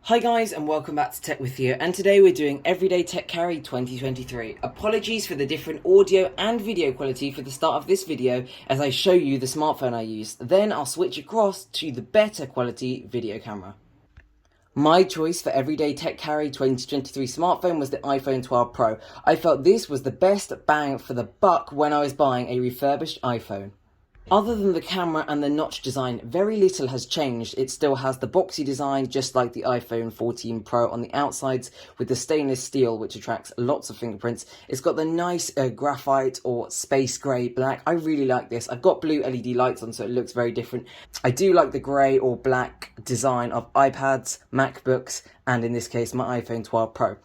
Hi guys and welcome back to Tech With You, and today we're doing Everyday Tech Carry 2023. Apologies for the different audio and video quality for the start of this video as I show you the smartphone I use. Then I'll switch across to the better quality video camera. My choice for Everyday Tech Carry 2023 smartphone was the iPhone 12 Pro. I felt this was the best bang for the buck when I was buying a refurbished iPhone. Other than the camera and the notch design, very little has changed. It still has the boxy design, just like the iPhone 14 Pro on the outsides, with the stainless steel, which attracts lots of fingerprints. It's got the nice graphite or space grey black. I really like this. I've got blue LED lights on, so it looks very different. I do like the grey or black design of iPads, MacBooks, and in this case, my iPhone 12 Pro.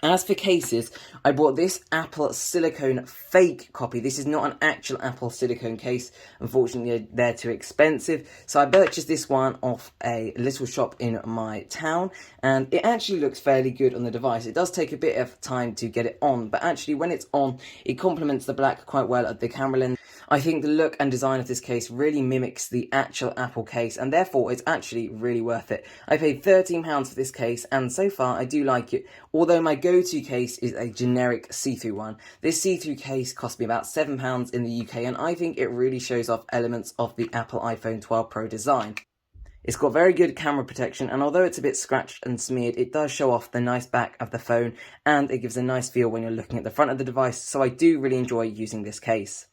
As for cases, I bought this Apple silicone fake copy. This is not an actual Apple silicone case. Unfortunately, they're too expensive. So I purchased this one off a little shop in my town, and it actually looks fairly good on the device. It does take a bit of time to get it on, but actually when it's on, it complements the black quite well at the camera lens. I think the look and design of this case really mimics the actual Apple case, and therefore it's actually really worth it. I paid £13 for this case, and so far I do like it, although my go-to case is a generic see-through one. This see-through case cost me about £7 in the UK, and I think it really shows off elements of the Apple iPhone 12 Pro design. It's got very good camera protection, and although it's a bit scratched and smeared, it does show off the nice back of the phone, and it gives a nice feel when you're looking at the front of the device, so I do really enjoy using this case.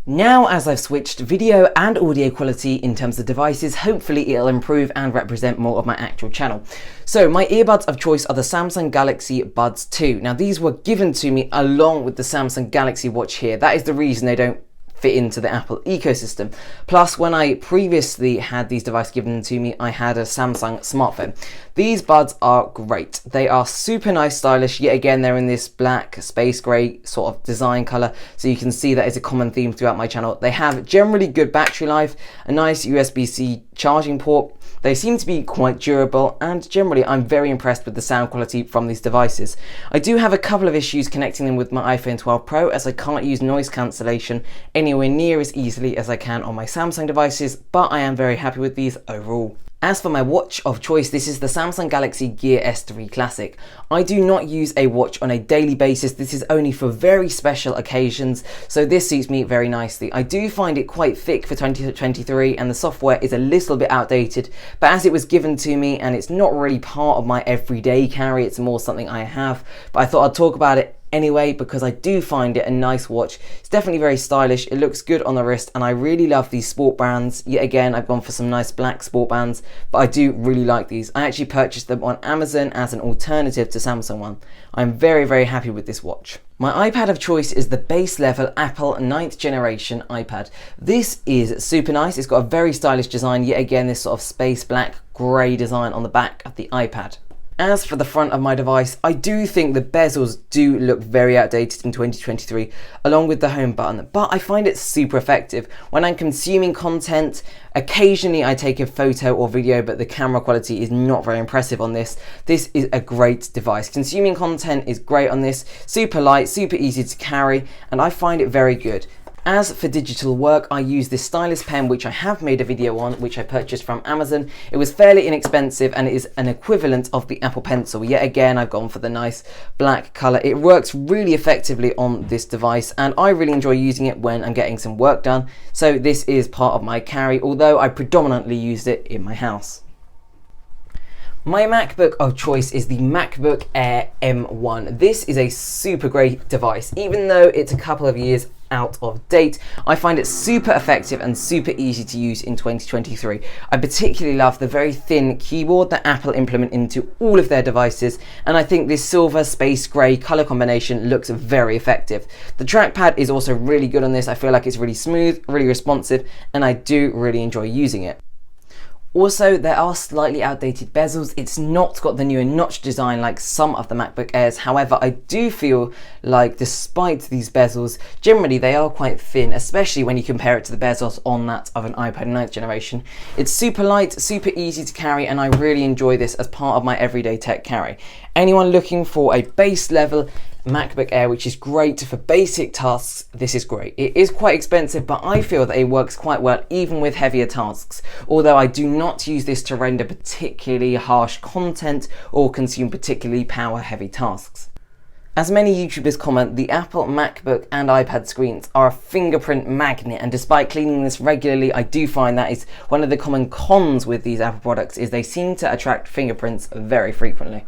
Now, as I've switched video and audio quality in terms of devices, hopefully it'll improve and represent more of my actual channel. So my earbuds of choice are the Samsung Galaxy Buds 2. Now these were given to me along with the Samsung Galaxy Watch here. That is the reason they don't fit into the Apple ecosystem. Plus, when I previously had these devices given to me, I had a Samsung smartphone. These buds are great. They are super nice, stylish. Yet again, they're in this black, space grey sort of design colour, so you can see that is a common theme throughout my channel. They have generally good battery life, a nice USB-C charging port. They seem to be quite durable, and generally I'm very impressed with the sound quality from these devices. I do have a couple of issues connecting them with my iPhone 12 Pro, as I can't use noise cancellation anywhere near as easily as I can on my Samsung devices, but I am very happy with these overall. As for my watch of choice, this is the Samsung Galaxy Gear S3 Classic. I do not use a watch on a daily basis. This is only for very special occasions, so this suits me very nicely. I do find it quite thick for 2023, and the software is a little bit outdated, but as it was given to me and it's not really part of my everyday carry, it's more something I have, but I thought I'd talk about it anyway because I do find it a nice watch. It's definitely very stylish, it looks good on the wrist, and I really love these sport bands. Yet again, I've gone for some nice black sport bands, but I do really like these. I actually purchased them on Amazon as an alternative to Samsung one. I'm very happy with this watch. My iPad of choice is the base level Apple 9th generation iPad. This is super nice. It's got a very stylish design. Yet again, this sort of space black grey design on the back of the iPad. As for the front of my device, I do think the bezels do look very outdated in 2023, along with the home button, but I find it super effective. When I'm consuming content, occasionally I take a photo or video, but the camera quality is not very impressive on this. This is a great device. Consuming content is great on this, super light, super easy to carry, and I find it very good. As for digital work, I use this stylus pen, which I have made a video on, which I purchased from Amazon. It was fairly inexpensive, and it is an equivalent of the Apple Pencil. Yet again, I've gone for the nice black color. It works really effectively on this device, and I really enjoy using it when I'm getting some work done. So this is part of my carry, although I predominantly used it in my house. My MacBook of choice is the MacBook Air M1. This is a super great device. Even though it's a couple of years out of date, I find it super effective and super easy to use in 2023. I particularly love the very thin keyboard that Apple implement into all of their devices, and I think this silver space grey color combination looks very effective. The trackpad is also really good on this. I feel like it's really smooth, really responsive, and I do really enjoy using it. Also, there are slightly outdated bezels. It's not got the newer notch design like some of the MacBook Airs. However, I do feel like despite these bezels, generally they are quite thin, especially when you compare it to the bezels on that of an iPad 9th generation. It's super light, super easy to carry, and I really enjoy this as part of my everyday tech carry. Anyone looking for a base level MacBook Air, which is great for basic tasks. This is great. It is quite expensive, but I feel that it works quite well even with heavier tasks, although I do not use this to render particularly harsh content or consume particularly power heavy tasks. As many YouTubers comment, the Apple MacBook and iPad screens are a fingerprint magnet, and despite cleaning this regularly, I do find that is one of the common cons with these Apple products is they seem to attract fingerprints very frequently.